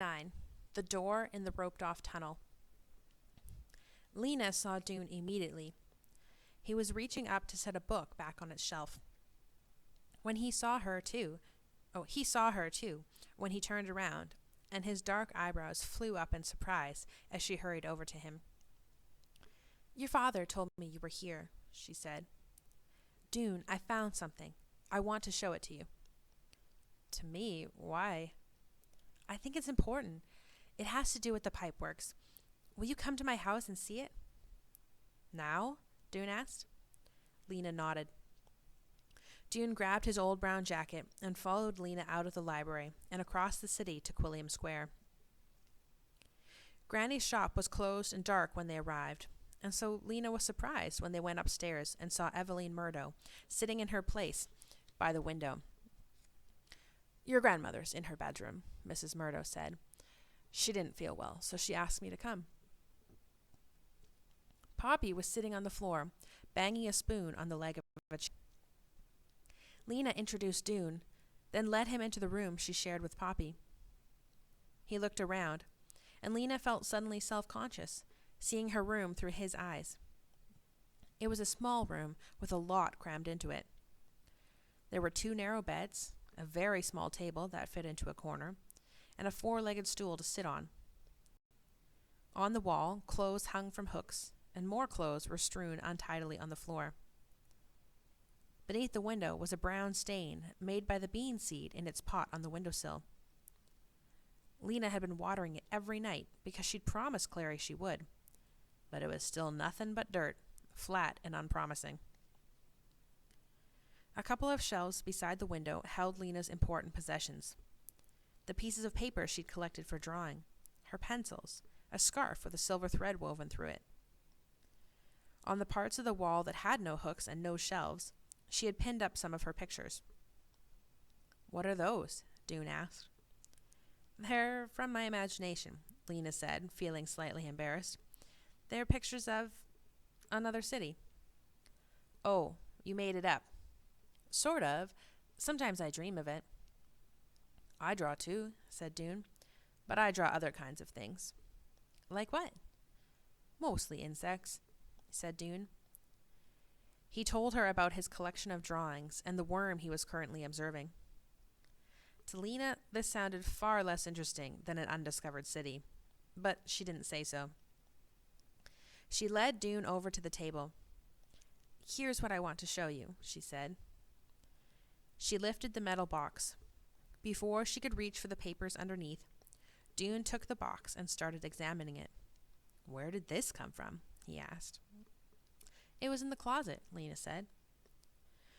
9. The door in the roped-off tunnel. Lena saw Dune immediately. He was reaching up to set a book back on its shelf. He saw her too, when he turned around, and his dark eyebrows flew up in surprise as she hurried over to him. "Your father told me you were here," she said. "Dune, I found something. I want to show it to you." "To me? Why?" "I think it's important. It has to do with the pipeworks. Will you come to my house and see it?" "Now?" Dune asked. Lena nodded. Dune grabbed his old brown jacket and followed Lena out of the library and across the city to Quilliam Square. Granny's shop was closed and dark when they arrived, and so Lena was surprised when they went upstairs and saw Eveline Murdo sitting in her place by the window. "Your grandmother's in her bedroom," Mrs. Murdo said. "She didn't feel well, so she asked me to come." Poppy was sitting on the floor, banging a spoon on the leg of a chair. Lena introduced Dune, then led him into the room she shared with Poppy. He looked around, and Lena felt suddenly self-conscious, seeing her room through his eyes. It was a small room with a lot crammed into it. There were 2 narrow beds, a very small table that fit into a corner, and a 4-legged stool to sit on. On the wall, clothes hung from hooks, and more clothes were strewn untidily on the floor. Beneath the window was a brown stain made by the bean seed in its pot on the windowsill. Lena had been watering it every night because she'd promised Clary she would, but it was still nothing but dirt, flat and unpromising. A couple of shelves beside the window held Lena's important possessions. The pieces of paper she'd collected for drawing, her pencils, a scarf with a silver thread woven through it. On the parts of the wall that had no hooks and no shelves, she had pinned up some of her pictures. "What are those?" Dune asked. "They're from my imagination," Lena said, feeling slightly embarrassed. "They're pictures of another city." "Oh, you made it up." "Sort of. Sometimes I dream of it." "I draw too," said Dune, "but I draw other kinds of things." "Like what?" "Mostly insects," said Dune. He told her about his collection of drawings and the worm he was currently observing. To Lena, this sounded far less interesting than an undiscovered city, but she didn't say so. She led Dune over to the table. "Here's what I want to show you," she said. She lifted the metal box. Before she could reach for the papers underneath, Dune took the box and started examining it. "Where did this come from?" he asked. "It was in the closet," Lena said.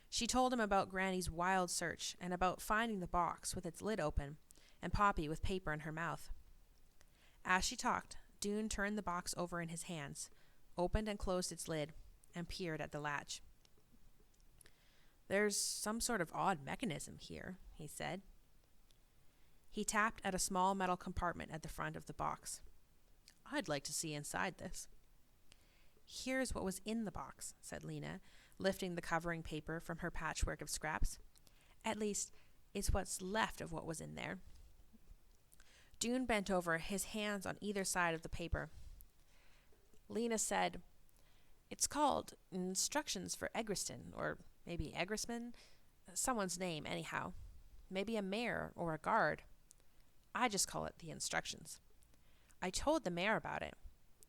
She told him about Granny's wild search and about finding the box with its lid open and Poppy with paper in her mouth. As she talked, Dune turned the box over in his hands, opened and closed its lid, and peered at the latch. "There's some sort of odd mechanism here," he said. He tapped at a small metal compartment at the front of the box. "I'd like to see inside this." "Here's what was in the box," said Lena, lifting the covering paper from her patchwork of scraps. "At least, it's what's left of what was in there." Dune bent over, his hands on either side of the paper. Lena said, "It's called Instructions for Egriston, or maybe Egrisman. Someone's name, anyhow. Maybe a mayor or a guard. I just call it the Instructions. I told the mayor about it.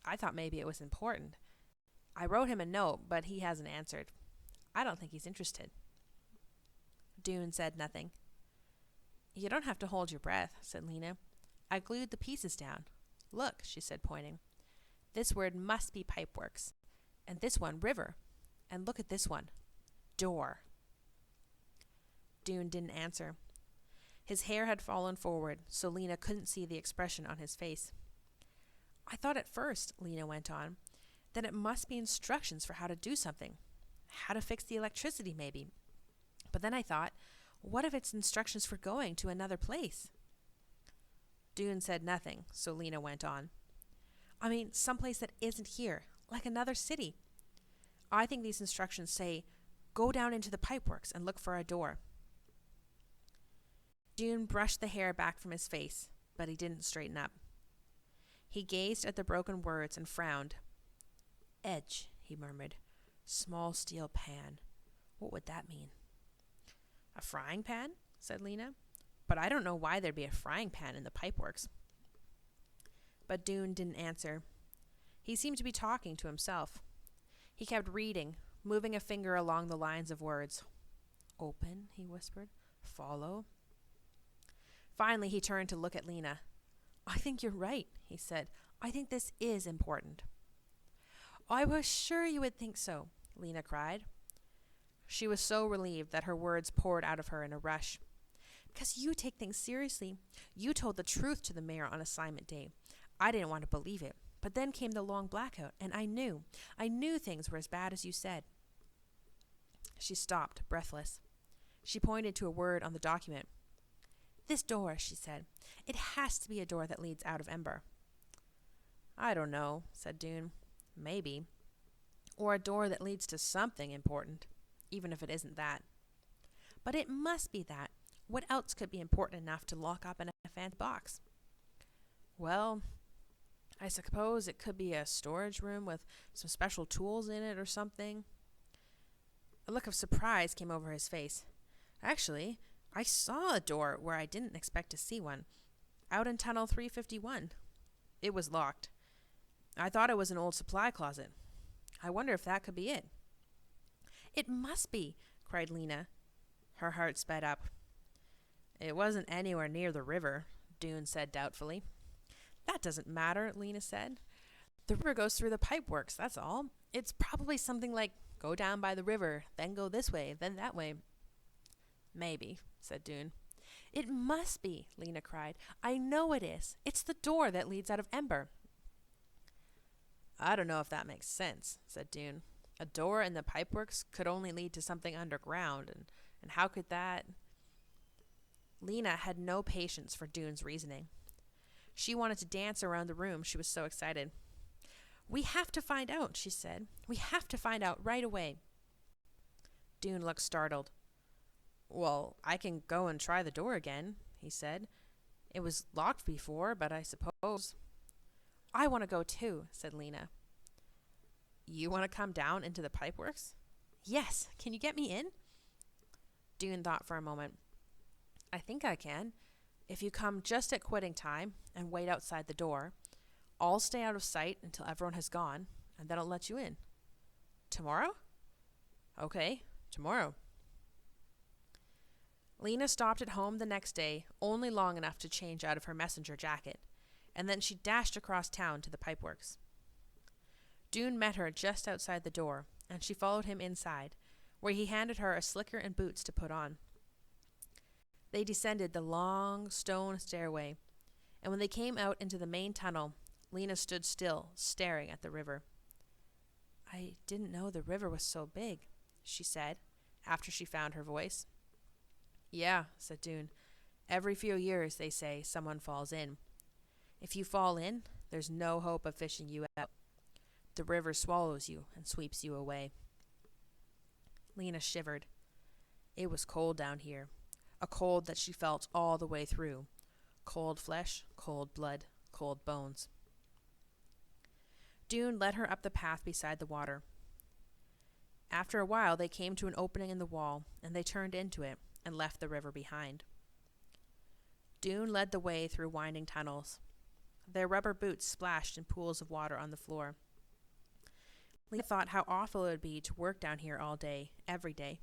I thought maybe it was important. I wrote him a note, but he hasn't answered. I don't think he's interested." Dune said nothing. "You don't have to hold your breath," said Lena. "I glued the pieces down. Look," she said, pointing. "This word must be pipeworks. And this one, river. And look at this one. Door." Dune didn't answer. His hair had fallen forward, so Lena couldn't see the expression on his face. "I thought at first," Lena went on, "that it must be instructions for how to do something. How to fix the electricity, maybe. But then I thought, what if it's instructions for going to another place?" Dune said nothing, so Lena went on. "I mean, someplace that isn't here, like another city. I think these instructions say, go down into the pipeworks and look for a door." Dune brushed the hair back from his face. but he didn't straighten up. He gazed at the broken words and frowned. Edge, he murmured. Small steel pan. What would that mean? A frying pan? Said Lena. But I don't know why there'd be a frying pan in the pipeworks. But Doone didn't answer. He seemed to be talking to himself. He kept reading, moving a finger along the lines of words. Open, he whispered. Follow. Finally, he turned to look at Lena. I think you're right, he said. I think this is important. I was sure you would think so, Lena cried. She was so relieved that her words poured out of her in a rush. Because you take things seriously. You told the truth to the mayor on assignment day. I didn't want to believe it. But then came the long blackout, and I knew. I knew things were as bad as you said. She stopped, breathless. She pointed to a word on the document. This door, she said. It has to be a door that leads out of Ember. I don't know, said Doone. Maybe. Or a door that leads to something important, even if it isn't that. But it must be that. What else could be important enough to lock up in a fancy box? Well, I suppose it could be a storage room with some special tools in it or something. A look of surprise came over his face. Actually, I saw a door where I didn't expect to see one, out in Tunnel 351. It was locked. I thought it was an old supply closet. I wonder if that could be it. It must be, cried Lena. Her heart sped up. It wasn't anywhere near the river, Doone said doubtfully. That doesn't matter, Lena said. The river goes through the pipeworks, that's all. It's probably something like, go down by the river, then go this way, then that way. Maybe, said Doone. It must be, Lena cried. I know it is. It's the door that leads out of Ember. I don't know if that makes sense, said Doone. A door in the pipeworks could only lead to something underground, and how could that... Lena had no patience for Doone's reasoning. She wanted to dance around the room, she was so excited. We have to find out, she said. We have to find out right away. Doone looked startled. Well, I can go and try the door again, he said. It was locked before, but I suppose... I want to go too, said Lena. You want to come down into the pipeworks? Yes. Can you get me in? Doone thought for a moment. I think I can. If you come just at quitting time and wait outside the door, I'll stay out of sight until everyone has gone, and then I'll let you in. Tomorrow? Okay, tomorrow. Lena stopped at home the next day, only long enough to change out of her messenger jacket, and then she dashed across town to the pipeworks. Doone met her just outside the door, and she followed him inside, where he handed her a slicker and boots to put on. They descended the long stone stairway, and when they came out into the main tunnel, Lena stood still, staring at the river. I didn't know the river was so big, she said, after she found her voice. Yeah, said Doone. Every few years, they say, someone falls in. If you fall in, there's no hope of fishing you out. The river swallows you and sweeps you away. Lena shivered. It was cold down here, a cold that she felt all the way through. Cold flesh, cold blood, cold bones. Doone led her up the path beside the water. After a while, they came to an opening in the wall, and they turned into it and left the river behind. Doone led the way through winding tunnels. Their rubber boots splashed in pools of water on the floor. Lena thought how awful it would be to work down here all day, every day.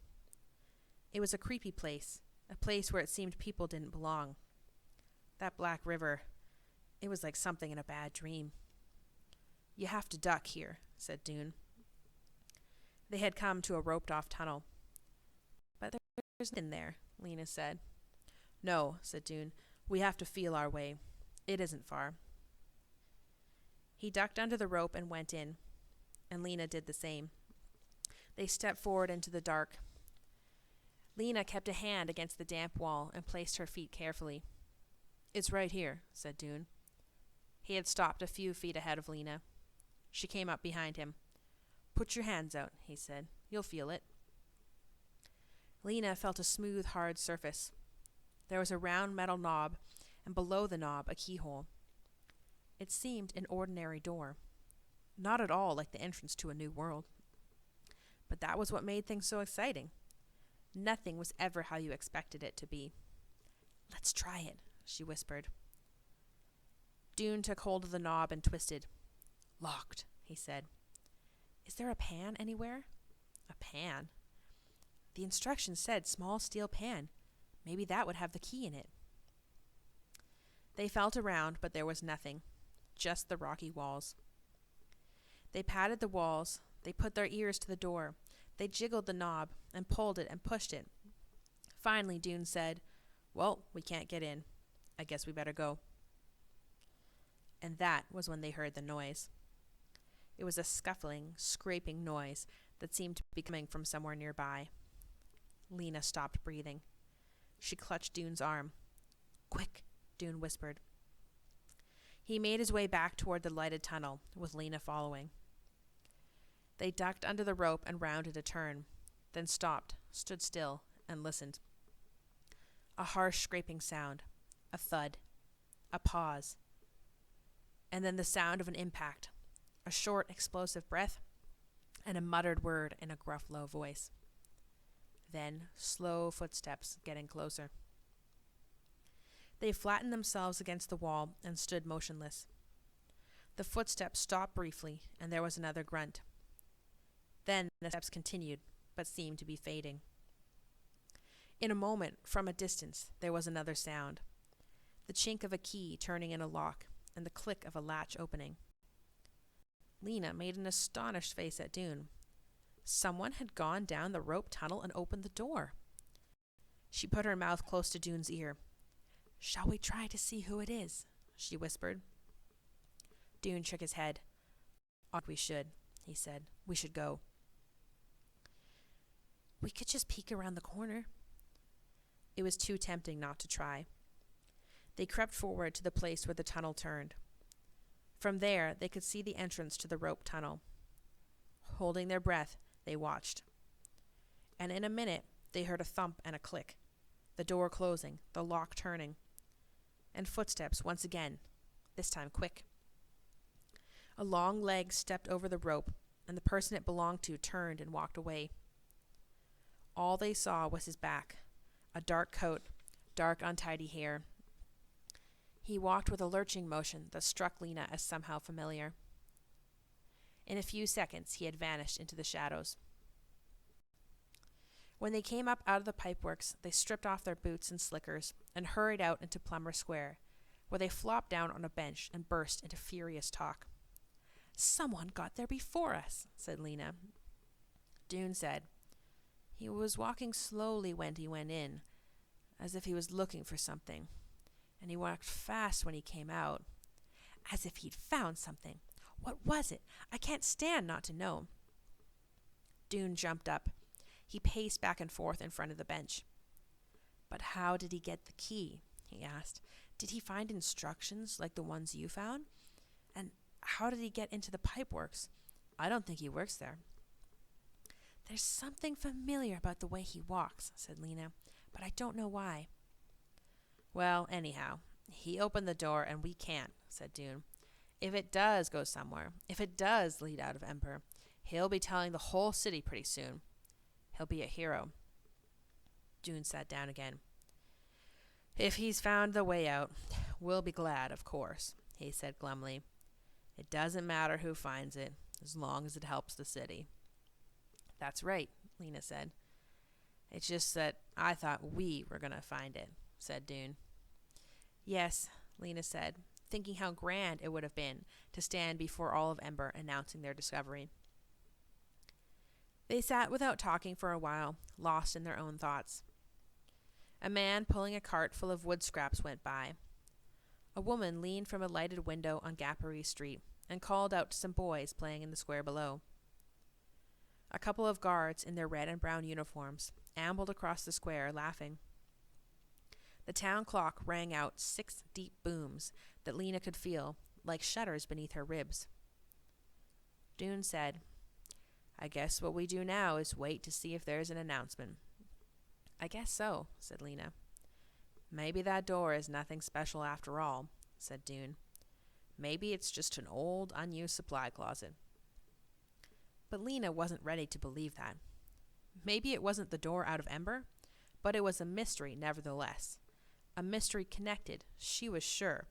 It was a creepy place, a place where it seemed people didn't belong. That black river, it was like something in a bad dream. You have to duck here, said Doone. They had come to a roped-off tunnel. But there's nothing there, Lena said. No, said Doone. We have to feel our way. It isn't far. He ducked under the rope and went in, and Lena did the same. They stepped forward into the dark. Lena kept a hand against the damp wall and placed her feet carefully. It's right here, said Doone. He had stopped a few feet ahead of Lena. She came up behind him. Put your hands out, he said. You'll feel it. Lena felt a smooth, hard surface. There was a round metal knob, and below the knob a keyhole. It seemed an ordinary door, not at all like the entrance to a new world. But that was what made things so exciting. Nothing was ever how you expected it to be. "Let's try it," she whispered. Dune took hold of the knob and twisted. "Locked," he said. "Is there a pan anywhere?" "A pan?" "The instructions said small steel pan. Maybe that would have the key in it." They felt around, but there was nothing, just the rocky walls. They patted the walls, they put their ears to the door, they jiggled the knob and pulled it and pushed it. Finally, Dune said, "Well, we can't get in. I guess we better go." And that was when they heard the noise. It was a scuffling, scraping noise that seemed to be coming from somewhere nearby. Lena stopped breathing. She clutched Dune's arm. "Quick," Dune whispered. He made his way back toward the lighted tunnel, with Lena following. They ducked under the rope and rounded a turn, then stopped, stood still, and listened. A harsh scraping sound, a thud, a pause, and then the sound of an impact, a short, explosive breath, and a muttered word in a gruff, low voice. Then slow footsteps getting closer. They flattened themselves against the wall and stood motionless. The footsteps stopped briefly, and there was another grunt. Then the steps continued, but seemed to be fading. In a moment, from a distance, there was another sound. The chink of a key turning in a lock, and the click of a latch opening. Lena made an astonished face at Dune. Someone had gone down the rope tunnel and opened the door. She put her mouth close to Dune's ear. "Shall we try to see who it is?" she whispered. Dune shook his head. "We should," he said. "We should go." "We could just peek around the corner." It was too tempting not to try. They crept forward to the place where the tunnel turned. From there, they could see the entrance to the rope tunnel. Holding their breath, they watched. And in a minute, they heard a thump and a click, the door closing, the lock turning, and footsteps once again, this time quick. A long leg stepped over the rope, and the person it belonged to turned and walked away. All they saw was his back, a dark coat, dark untidy hair. He walked with a lurching motion that struck Lena as somehow familiar. In a few seconds, he had vanished into the shadows. When they came up out of the pipeworks, they stripped off their boots and slickers and hurried out into Plumber Square, where they flopped down on a bench and burst into furious talk. "Someone got there before us," said Lena. Dune said, "He was walking slowly when he went in, as if he was looking for something, and he walked fast when he came out, as if he'd found something. What was it? I can't stand not to know." Dune jumped up. He paced back and forth in front of the bench. "But how did he get the key?" he asked. "Did he find instructions like the ones you found? And how did he get into the pipeworks? I don't think he works there." "There's something familiar about the way he walks," said Lena, "but I don't know why." "Well, anyhow, he opened the door and we can't," said Dune. "If it does go somewhere, if it does lead out of Ember, he'll be telling the whole city pretty soon. He'll be a hero." Dune sat down again. "If he's found the way out, we'll be glad, of course," he said glumly. "It doesn't matter who finds it, as long as it helps the city." "That's right," Lena said. "It's just that I thought we were going to find it," said Dune. "Yes," Lena said, thinking how grand it would have been to stand before all of Ember announcing their discovery. They sat without talking for a while, lost in their own thoughts. A man pulling a cart full of wood scraps went by. A woman leaned from a lighted window on Gappery Street and called out to some boys playing in the square below. A couple of guards in their red and brown uniforms ambled across the square, laughing. The town clock rang out 6 deep booms that Lena could feel like shudders beneath her ribs. Dune said, "I guess what we do now is wait to see if there's an announcement." "I guess so," said Lena. Maybe that door is nothing special after all, said Dune. Maybe it's just an old, unused supply closet. But Lena wasn't ready to believe that. Maybe it wasn't the door out of Ember, but it was a mystery nevertheless. A mystery connected, she was sure,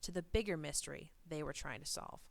to the bigger mystery they were trying to solve.